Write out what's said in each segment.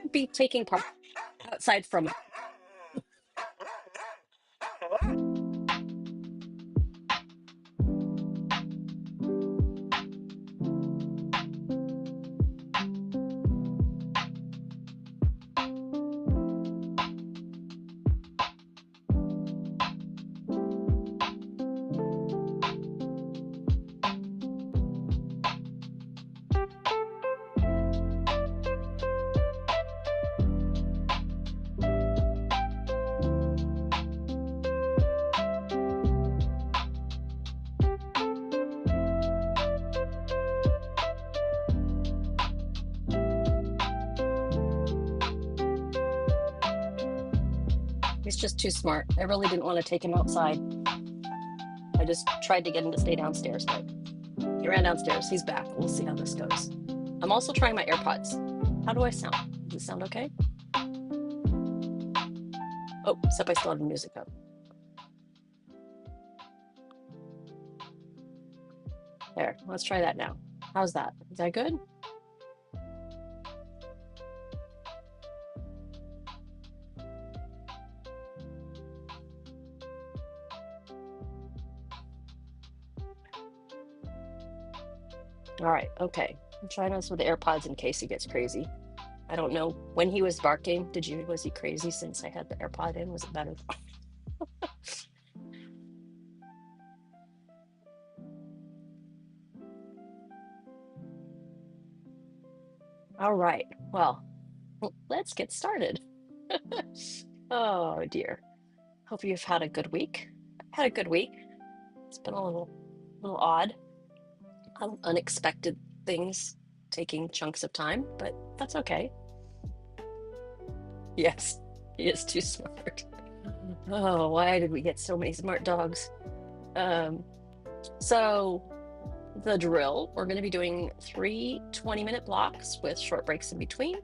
shouldn't be taking part outside from it. He's just too smart. I really didn't want to take him outside. I just tried to get him to stay downstairs, but he ran downstairs. He's back. We'll see how this goes. I'm also trying my AirPods. How do I sound? Does it sound okay? Oh, except I still have the music up. There, let's try that now. How's that? Is that good? All right, okay. I'm trying this with the AirPods in case he gets crazy. I don't know when he was barking. Was he crazy since I had the AirPod in? Was it better? All right, well, let's get started. Oh dear. Hope you've had a good week. I've had a good week. It's been a little odd. Unexpected things taking chunks of time, but that's okay. Yes, he is too smart. Oh, why did we get so many smart dogs? Um, so the drill, we're going to be doing 3 20-minute blocks with short breaks in between.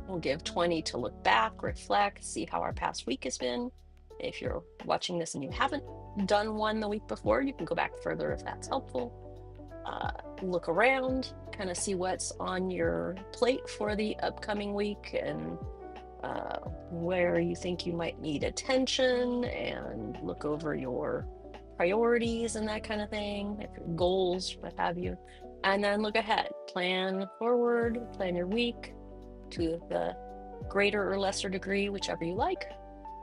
We'll give 20 to look back, reflect, see how our past week has been. If you're watching this and you haven't done one the week before, you can go back further if that's helpful. Look around, kind of see what's on your plate for the upcoming week and where you think you might need attention, and look over your priorities and that kind of thing, if your goals, what have you. And then look ahead, plan forward, plan your week to the greater or lesser degree, whichever you like.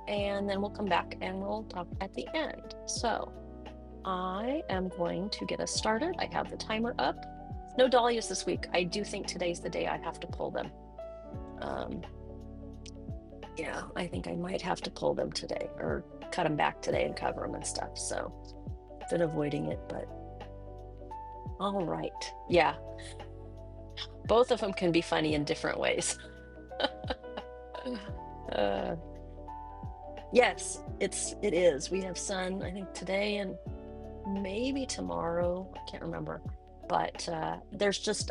And then we'll come back and we'll talk at the end. So I am going to get us started. I have the timer up. No dahlias this week. I do think today's the day I have to pull them. Yeah, I think I might have to pull them today or cut them back today and cover them and stuff. So been avoiding it, but all right. Yeah, both of them can be funny in different ways. Yes, it is. We have sun, I think today and maybe tomorrow. I can't remember. But I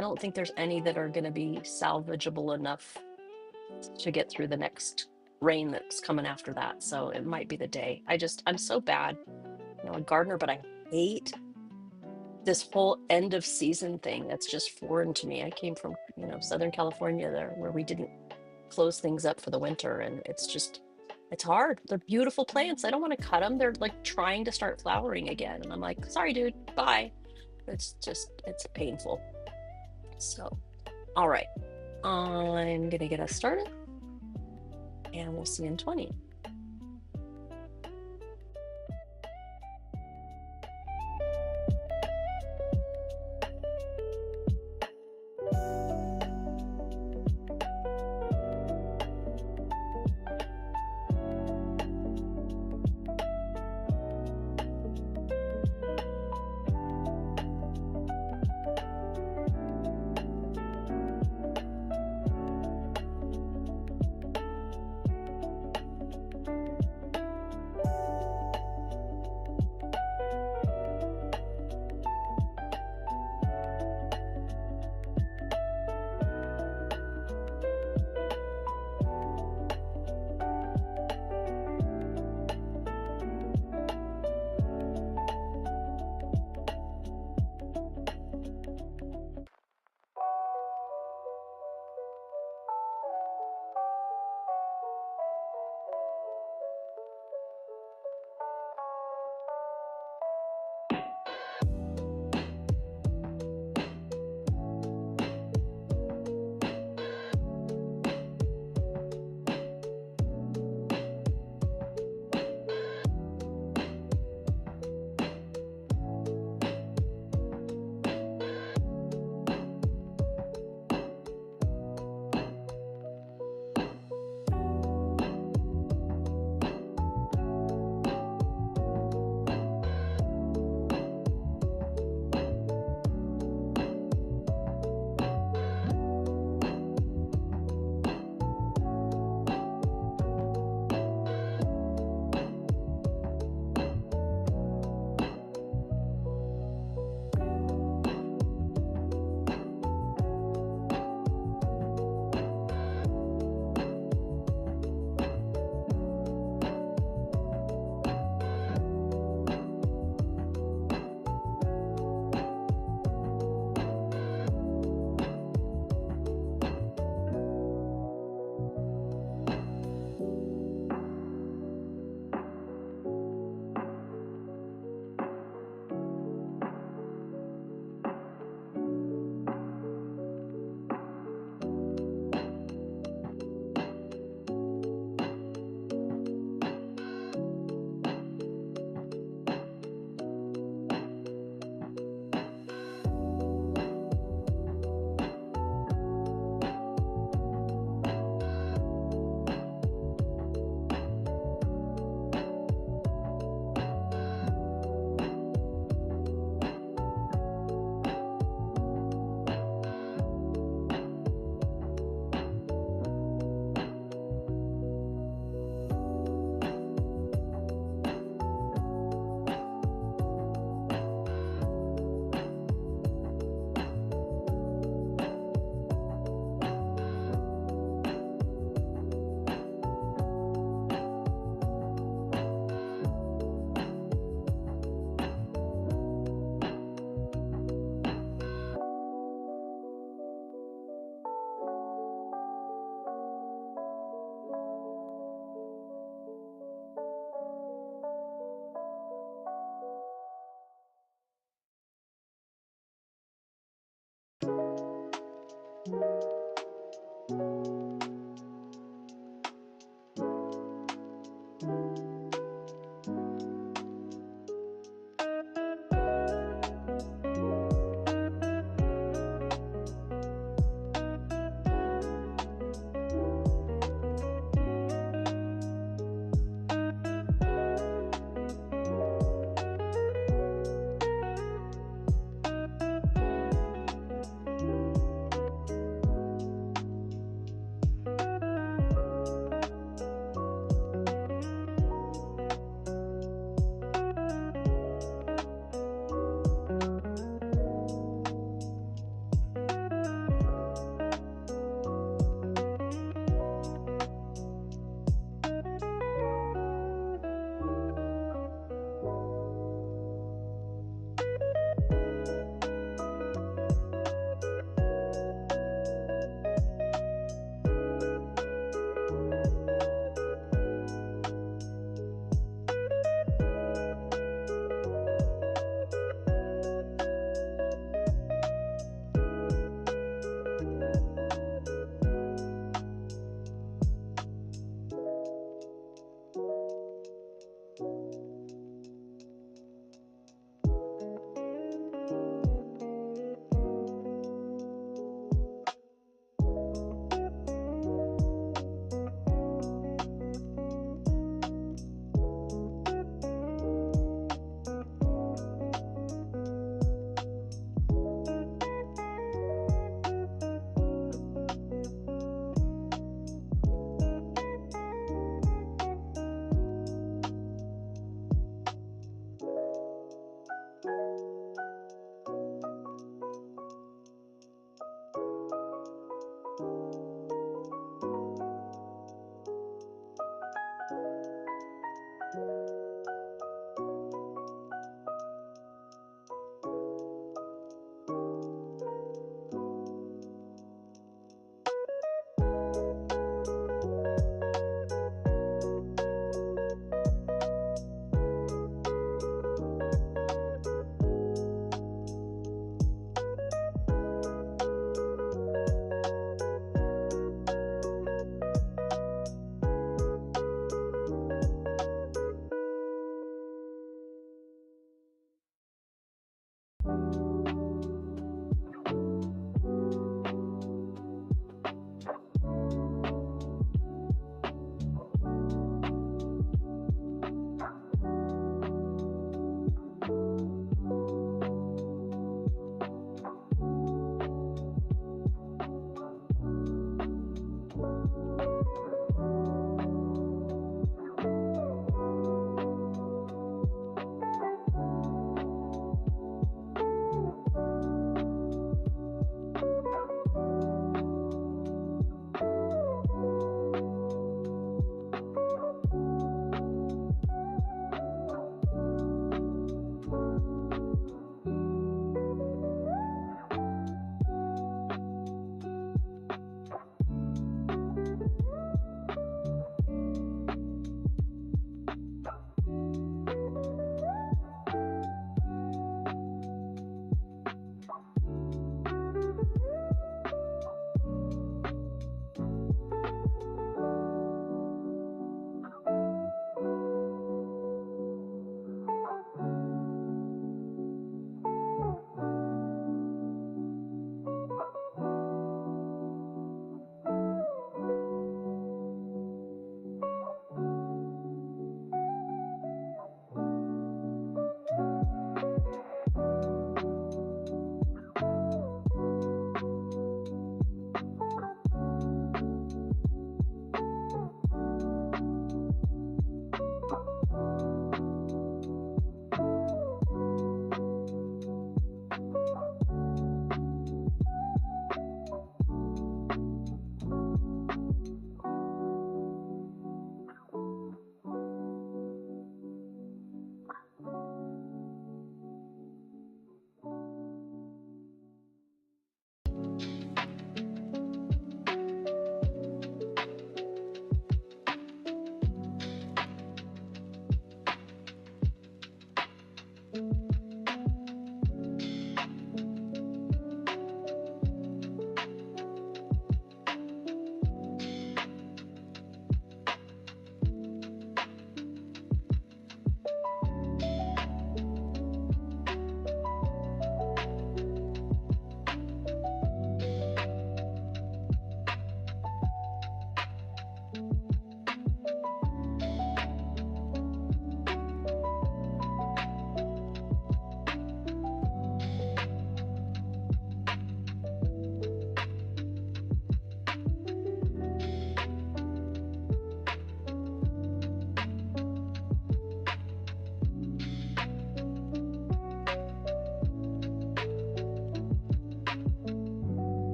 don't think there's any that are going to be salvageable enough to get through the next rain that's coming after that. So it might be the day. I'm so bad, a gardener, but I hate this whole end of season thing. That's just foreign to me. I came from, Southern California there where we didn't close things up for the winter, and it's hard. They're beautiful plants. I don't want to cut them. They're like trying to start flowering again. And I'm like, sorry, dude, bye. It's painful. So, all right. I'm going to get us started and we'll see you in 20.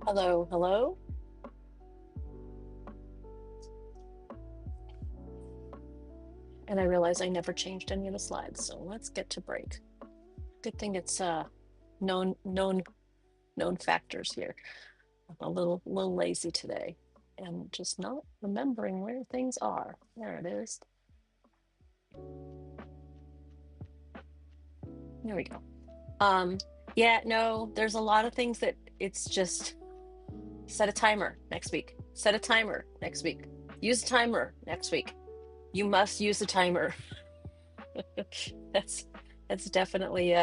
Hello, hello. And I realize I never changed any of the slides, so let's get to break. Good thing it's known known known factors here. I'm a little lazy today and just not remembering where things are. There it is. There we go. Yeah, no, there's a lot of things that it's just set a timer next week. Set a timer next week. Use a timer next week. You must use a timer. That's that's definitely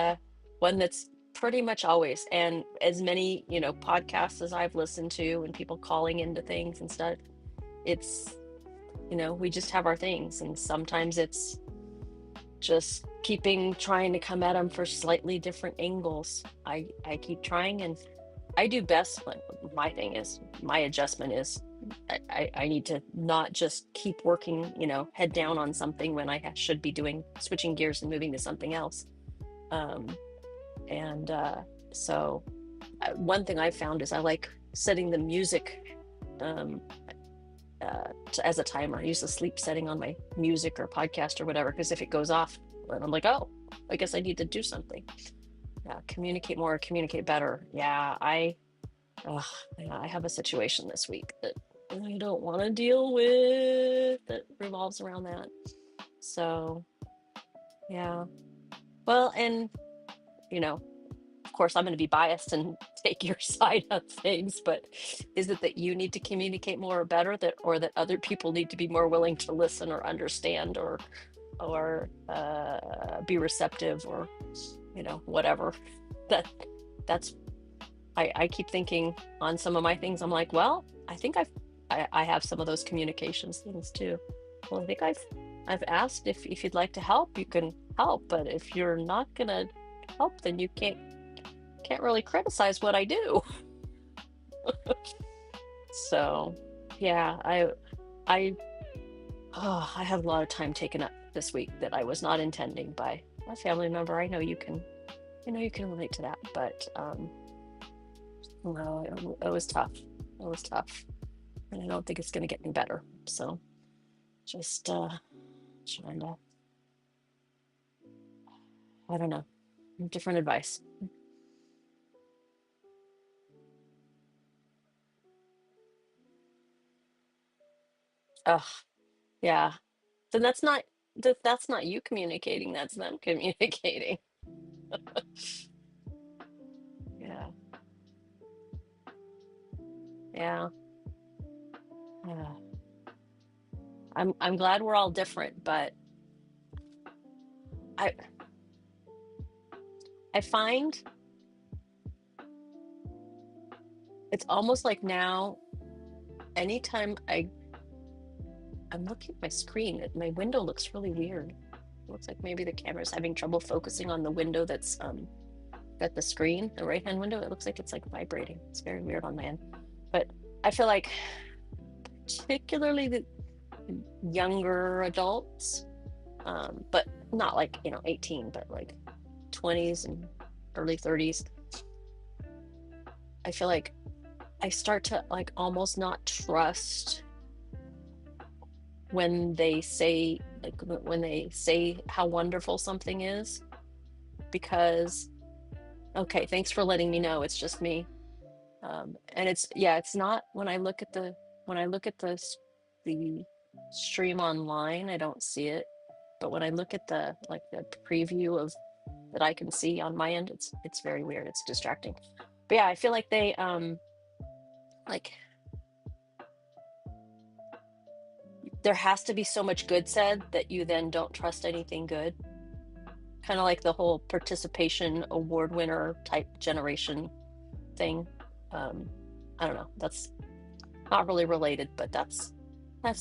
one that's pretty much always. And as many, podcasts as I've listened to and people calling into things and stuff, it's, we just have our things. And sometimes it's just keeping trying to come at them for slightly different angles. I keep trying and I do best. But my thing is my adjustment is I need to not just keep working, head down on something when I should be doing switching gears and moving to something else. Um, and so one thing I found is I like setting the music um, as a timer. I use the sleep setting on my music or podcast or whatever, because if it goes off, then I'm like, oh, I guess I need to do something. Yeah, communicate more, communicate better. Ugh, yeah, I have a situation this week that I don't want to deal with that revolves around that. So, yeah. Well, and you know, of course, I'm going to be biased and take your side of things, but is it that you need to communicate more or better, or that other people need to be more willing to listen or understand or be receptive or whatever? That that's I keep thinking on some of my things. I'm like, well, I think I have some of those communications things too. Well, I think I've asked if you'd like to help, you can help, but if you're not gonna help, then you can't really criticize what I do. So, yeah, I I have a lot of time taken up this week that I was not intending by a family member. I know you can relate to that, but no, it was tough. It was tough, and I don't think it's going to get any better. So, just trying to, I don't know, different advice. Ugh, yeah. Then that's not you communicating. That's them communicating. Yeah, yeah, yeah. I'm glad we're all different, but I I find it's almost like now, anytime I'm looking at my screen, my window looks really weird. It looks like maybe the camera's having trouble focusing on the window that's got the screen, the right hand window. It looks like it's like vibrating. It's very weird on my end. But I feel like particularly the younger adults, but not like 18, but like 20s and early 30s. I feel like I start to like almost not trust when they say how wonderful something is, because okay, thanks for letting me know, it's just me. And it's not when I look at the stream online, I don't see it, but when I look at the preview of that I can see on my end, it's very weird, it's distracting. But yeah, I feel like they like there has to be so much good said that you then don't trust anything good, kind of like the whole participation award winner type generation thing. um I don't know, that's not really related, but that's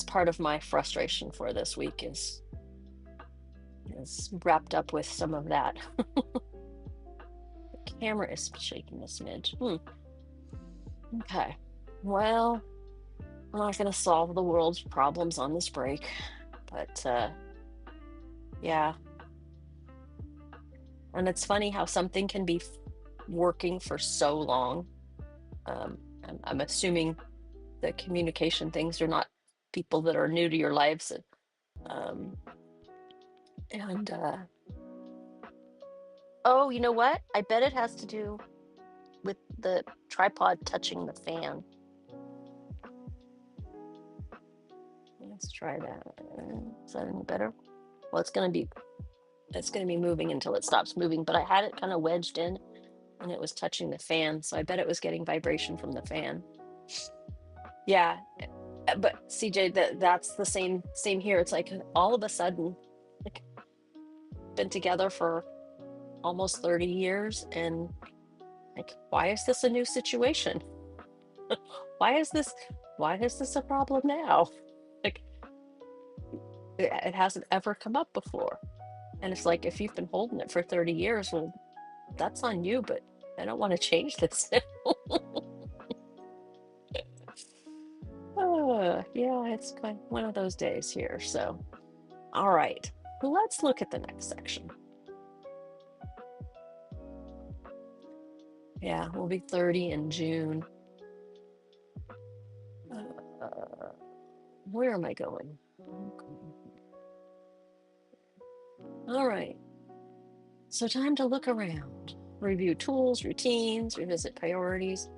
part of my frustration for this week is wrapped up with some of that. The camera is shaking a smidge. Okay, well, I'm not going to solve the world's problems on this break, but yeah. And it's funny how something can be working for so long, I'm assuming the communication things are not people that are new to your lives. Um, and oh, you know what? I bet it has to do with the tripod touching the fan. Let's try that. Is that any better? Well, it's gonna be moving until it stops moving, but I had it kind of wedged in and it was touching the fan, so I bet it was getting vibration from the fan. Yeah, but CJ, that's the same here. It's like all of a sudden, like been together for almost 30 years, and like, why is this a new situation? Why is this why is this a problem now? Like it hasn't ever come up before. And it's like if you've been holding it for 30 years, well, that's on you, but I don't want to change this now. Yeah, it's kind of one of those days here. So, all right, let's look at the next section. Yeah, we'll be 30 in June. Where am I going? All right, so time to look around, review tools, routines, revisit priorities.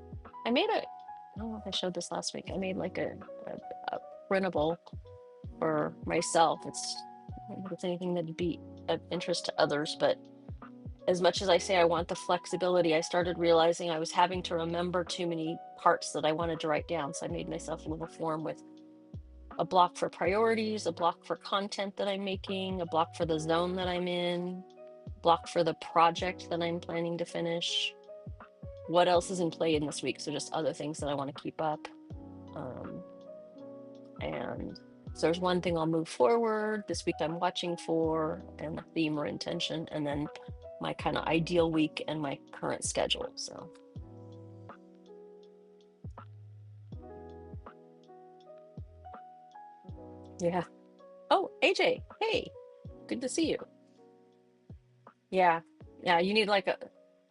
I don't know if I showed this last week. I made like a printable for myself. I don't think it's anything that'd be of interest to others, but as much as I say I want the flexibility, I started realizing I was having to remember too many parts that I wanted to write down. So I made myself a little form with a block for priorities, a block for content that I'm making, a block for the zone that I'm in, block for the project that I'm planning to finish. What else is in play in this week? So just other things that I want to keep up. And so there's one thing I'll move forward. This week I'm watching for, and a theme or intention, and then my kind of ideal week and my current schedule. So yeah. Oh, AJ, hey, good to see you. Yeah. Yeah, you need like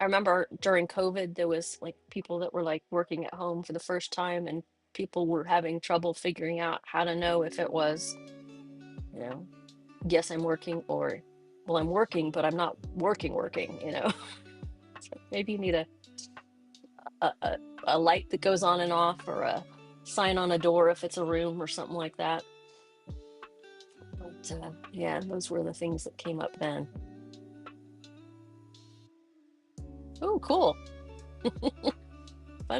I remember during COVID there was like people that were like working at home for the first time, and people were having trouble figuring out how to know if it was, you know, yes, I'm working, or well, I'm working, but I'm not working. So maybe you need a light that goes on and off, or a sign on a door if it's a room or something like that. But yeah, those were the things that came up then. Oh, cool.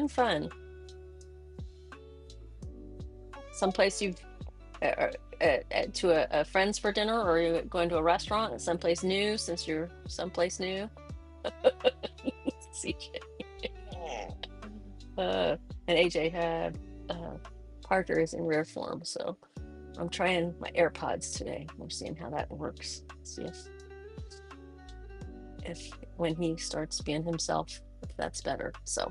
Fun. Someplace you've to a friend's for dinner, or are you going to a restaurant? Someplace new, since you're someplace new. CJ. And AJ had Parker is in rare form, so I'm trying my AirPods today. We're seeing how that works. See if when he starts being himself, if that's better. So,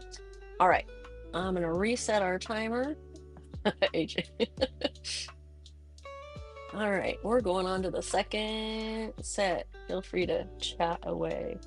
all right, I'm gonna reset our timer. AJ. All right, we're going on to the second set. Feel free to chat away.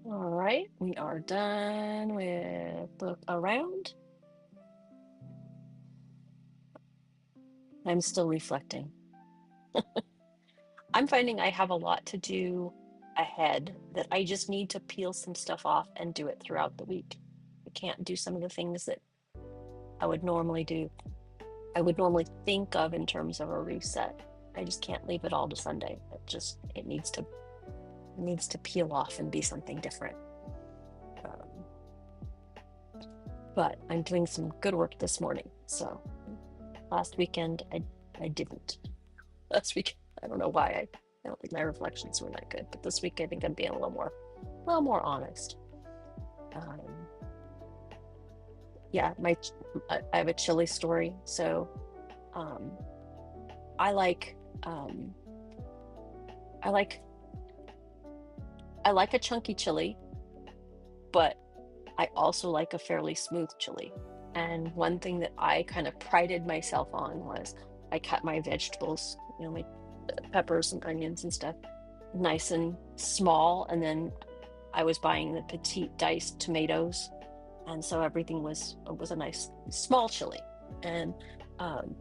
All right, we are done with look around. I'm still reflecting. I'm finding I have a lot to do ahead that I just need to peel some stuff off and do it throughout the week. I can't do some of the things that I would normally do. I would normally think of in terms of a reset. I just can't leave it all to Sunday. It needs to peel off and be something different. Um, but I'm doing some good work this morning. So last weekend I didn't. Last week I don't know why I don't think my reflections were that good. But this week I think I'm being a little more honest. Um, yeah, I have a chili story. So um, I like um, I like I like a chunky chili, but I also like a fairly smooth chili. And one thing that I kind of prided myself on was I cut my vegetables, my peppers and onions and stuff, nice and small. And then I was buying the petite diced tomatoes. And so everything was a nice small chili. And um,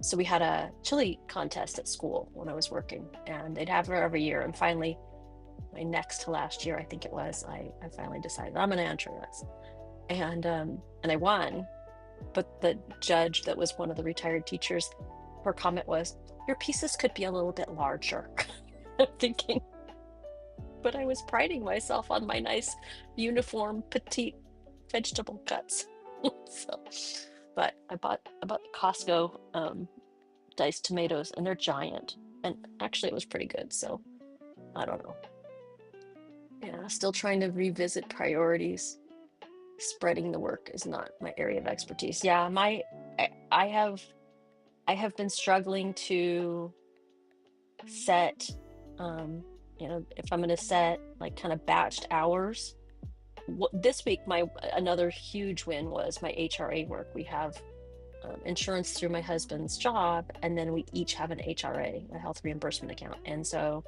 so we had a chili contest at school when I was working, and they'd have it every year. And finally, my next to last year, I think it was, I finally decided I'm going to enter this, and I won. But the judge that was one of the retired teachers, her comment was, "Your pieces could be a little bit larger." I'm thinking, but I was priding myself on my nice, uniform, petite vegetable cuts. So, but I bought Costco diced tomatoes, and they're giant. And actually, it was pretty good. So I don't know. Yeah, still trying to revisit priorities. Spreading the work is not my area of expertise. Yeah, I have been struggling to set, if I'm going to set like kind of batched hours. This week, my another huge win was my HRA work. We have insurance through my husband's job, and then we each have an HRA, a health reimbursement account. And so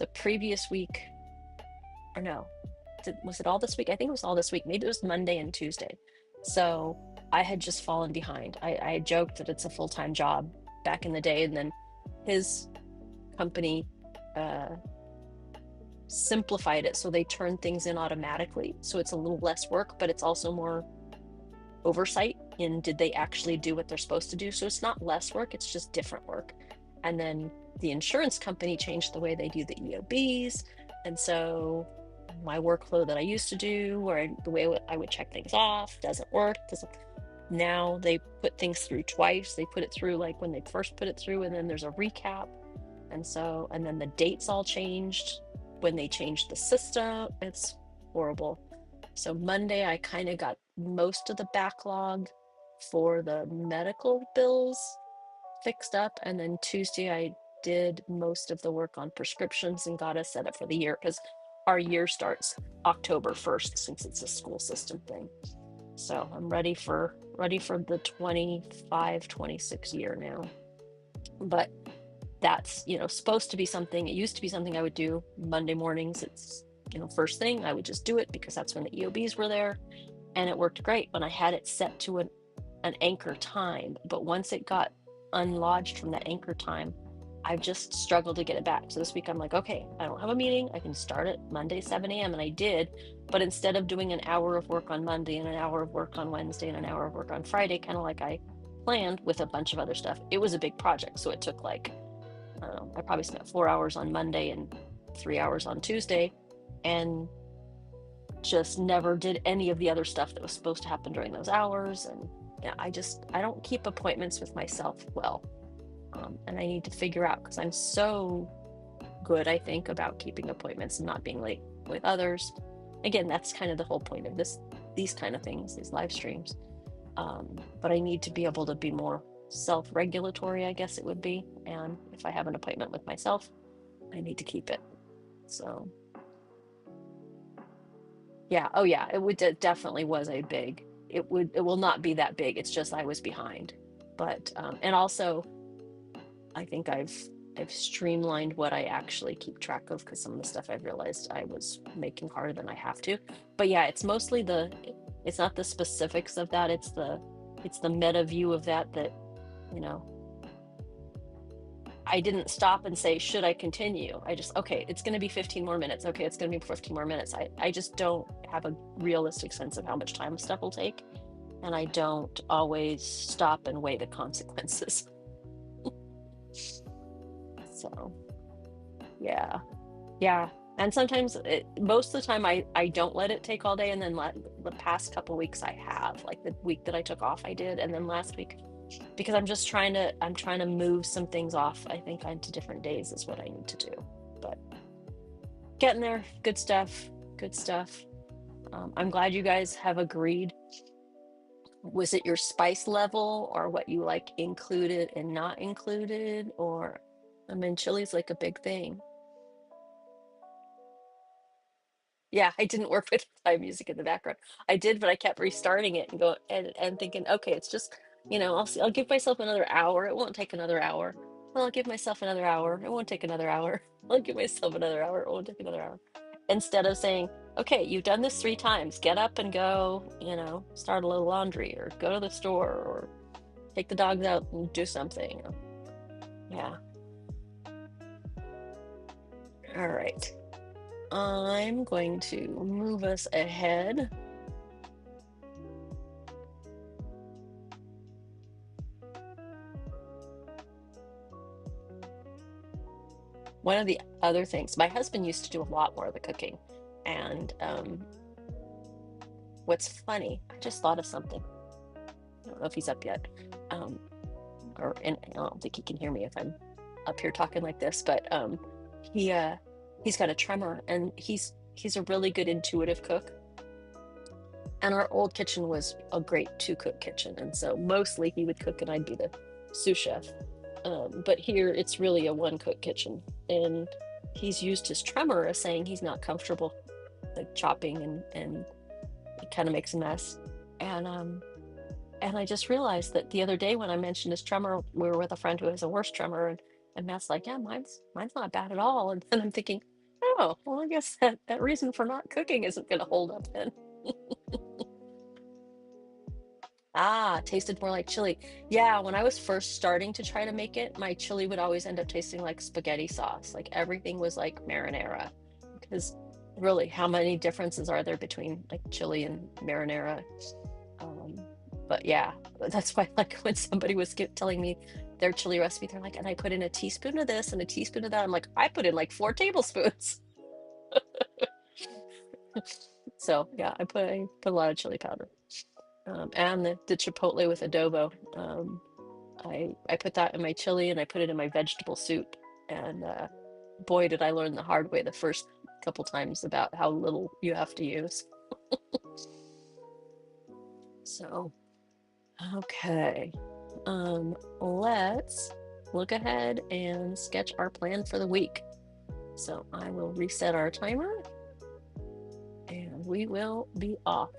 the previous week, or no, was it all this week? I think it was all this week. Maybe it was Monday and Tuesday. So I had just fallen behind. I joked that it's a full-time job back in the day, and then his company uh, simplified it so they turn things in automatically. So it's a little less work, but it's also more oversight in did they actually do what they're supposed to do. So it's not less work, it's just different work. And then the insurance company changed the way they do the EOBs. And so my workflow that I used to do, or the way I would check things off, doesn't work. Doesn't Now they put things through twice. They put it through like when they first put it through, and then there's a recap. And then the dates all changed when they changed the system. It's horrible. So Monday, I kind of got most of the backlog for the medical bills fixed up. And then Tuesday, I did most of the work on prescriptions and got us set up for the year because our year starts October 1st since it's a school system thing. So I'm ready for the 25-26 year now. But that's supposed to be something. It used to be something I would do Monday mornings. It's first thing I would just do it because that's when the EOBs were there, and it worked great when I had it set to an anchor time. But once it got unlodged from that anchor time, I've just struggled to get it back. So this week I'm like, okay, I don't have a meeting, I can start it Monday 7 a.m. And I did, but instead of doing an hour of work on Monday and an hour of work on Wednesday and an hour of work on Friday, kind of like I planned with a bunch of other stuff, it was a big project. So it took like, I don't know, I probably spent 4 hours on Monday and 3 hours on Tuesday, and just never did any of the other stuff that was supposed to happen during those hours. And yeah, I don't keep appointments with myself well. And I need to figure out, because I'm so good, I think, about keeping appointments and not being late with others. Again, that's kind of the whole point of these kind of things, these live streams. But I need to be able to be more self-regulatory, I guess it would be. And if I have an appointment with myself, I need to keep it. So yeah, oh yeah, it definitely was a big. It will not be that big. It's just I was behind. But and also I think I've I've streamlined what I actually keep track of because some of the stuff I've realized I was making harder than I have to. But yeah, it's mostly it's not the specifics of that, it's the meta view of that, you know, I didn't stop and say, should I continue? I just, okay, it's going to be 15 more minutes. Okay, it's going to be 15 more minutes. I just don't have a realistic sense of how much time stuff will take. And I don't always stop and weigh the consequences. So, yeah. Yeah. And sometimes, most of the time, I don't let it take all day. And then the past couple weeks I have, like the week that I took off, I did. And then last week, because I'm trying to move some things off, I think, onto different days is what I need to do. But getting there, good stuff, good stuff. I'm glad you guys have agreed. Was it your spice level or what you like included and not included? Or, I mean, chili's like a big thing. Yeah, I didn't work with Thai music in the background. I did, but I kept restarting it and go and thinking, okay, it's just, I'll give myself another hour. It won't take another hour. Well, I'll give myself another hour. It won't take another hour. I'll give myself another hour. It won't take another hour. Instead of saying, okay, you've done this 3 times. Get up and go, start a little laundry or go to the store or take the dogs out and do something. Yeah. All right. I'm going to move us ahead. One of the other things, my husband used to do a lot more of the cooking. And what's funny, I just thought of something. I don't know if he's up yet. Um, and I don't think he can hear me if I'm up here talking like this, but he he's got a tremor and he's a really good intuitive cook. And our old kitchen was a great two-cook kitchen, and so mostly he would cook and I'd be the sous chef. But here it's really a one-cook kitchen, and he's used his tremor as saying he's not comfortable like chopping and it kind of makes a mess. And I just realized that the other day when I mentioned his tremor, we were with a friend who has a worse tremor, and Matt's like, yeah, mine's not bad at all. And then I'm thinking, oh, well, I guess that reason for not cooking isn't going to hold up then. Ah, tasted more like chili. Yeah, when I was first starting to try to make it, my chili would always end up tasting like spaghetti sauce. Like everything was like marinara. Because really, how many differences are there between like chili and marinara? Um, but yeah, that's why like when somebody was telling me their chili recipe, they're like, and I put in a teaspoon of this and a teaspoon of that. I'm like, I put in like 4 tablespoons. So yeah, I put a lot of chili powder. And the chipotle with adobo. I put that in my chili and I put it in my vegetable soup. And boy, did I learn the hard way the first couple times about how little you have to use. So, okay. Let's look ahead and sketch our plan for the week. So I will reset our timer and we will be off.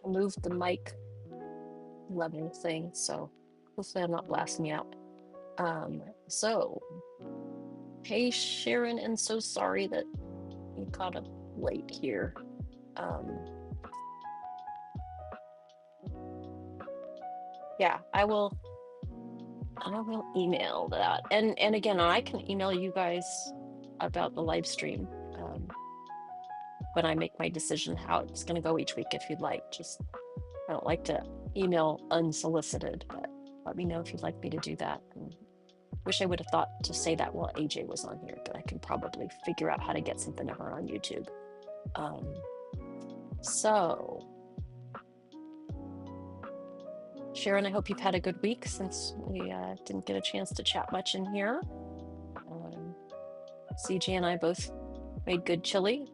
moved the mic level thing, so hopefully I'm not blasting you out. So, hey Sharon, and so sorry that you caught up late here. Yeah, I will email that. And again, I can email you guys about the live stream when I make my decision how it's going to go each week if you'd like. Just, I don't like to email unsolicited, but let me know if you'd like me to do that. And wish I would have thought to say that while AJ was on here, but I can probably figure out how to get something to her on YouTube. So, Sharon, I hope you've had a good week since we didn't get a chance to chat much in here. CJ and I both made good chili,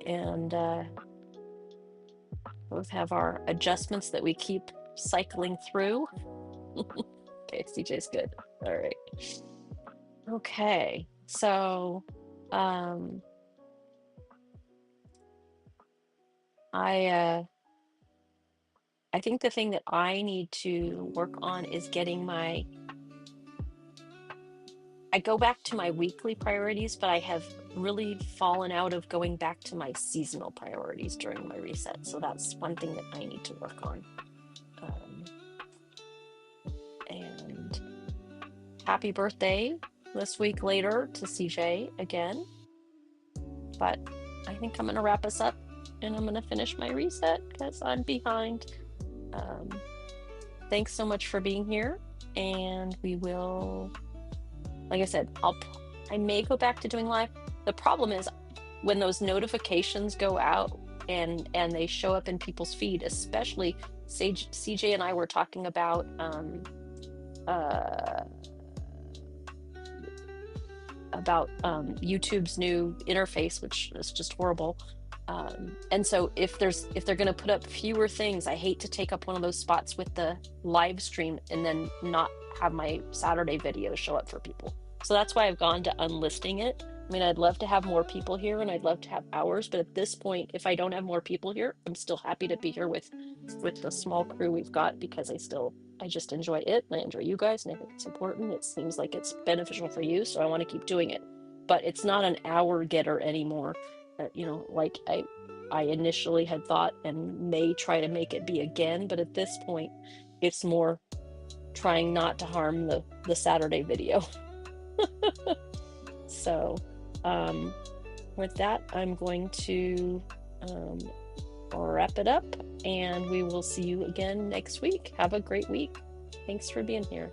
and both have our adjustments that we keep cycling through. Okay, CJ's good. All right. Okay, so I think the thing that I need to work on is getting I go back to my weekly priorities, but I have really fallen out of going back to my seasonal priorities during my reset. So that's one thing that I need to work on. And happy birthday this week later to CJ again. But I think I'm going to wrap us up and I'm going to finish my reset because I'm behind. Thanks so much for being here. And we will, like I said, I may go back to doing live. The problem is when those notifications go out and they show up in people's feed, especially CJ and I were talking about YouTube's new interface, which is just horrible. And so if they're going to put up fewer things, I hate to take up one of those spots with the live stream and then not have my Saturday videos show up for people. So that's why I've gone to unlisting it. I mean, I'd love to have more people here and I'd love to have hours, but at this point, if I don't have more people here, I'm still happy to be here with the small crew we've got because I just enjoy it and I enjoy you guys and I think it's important. It seems like it's beneficial for you, so I want to keep doing it. But it's not an hour getter anymore. Like I initially had thought and may try to make it be again, but at this point, it's more trying not to harm the Saturday video. So with that, I'm going to wrap it up and we will see you again next week. Have a great week. Thanks for being here.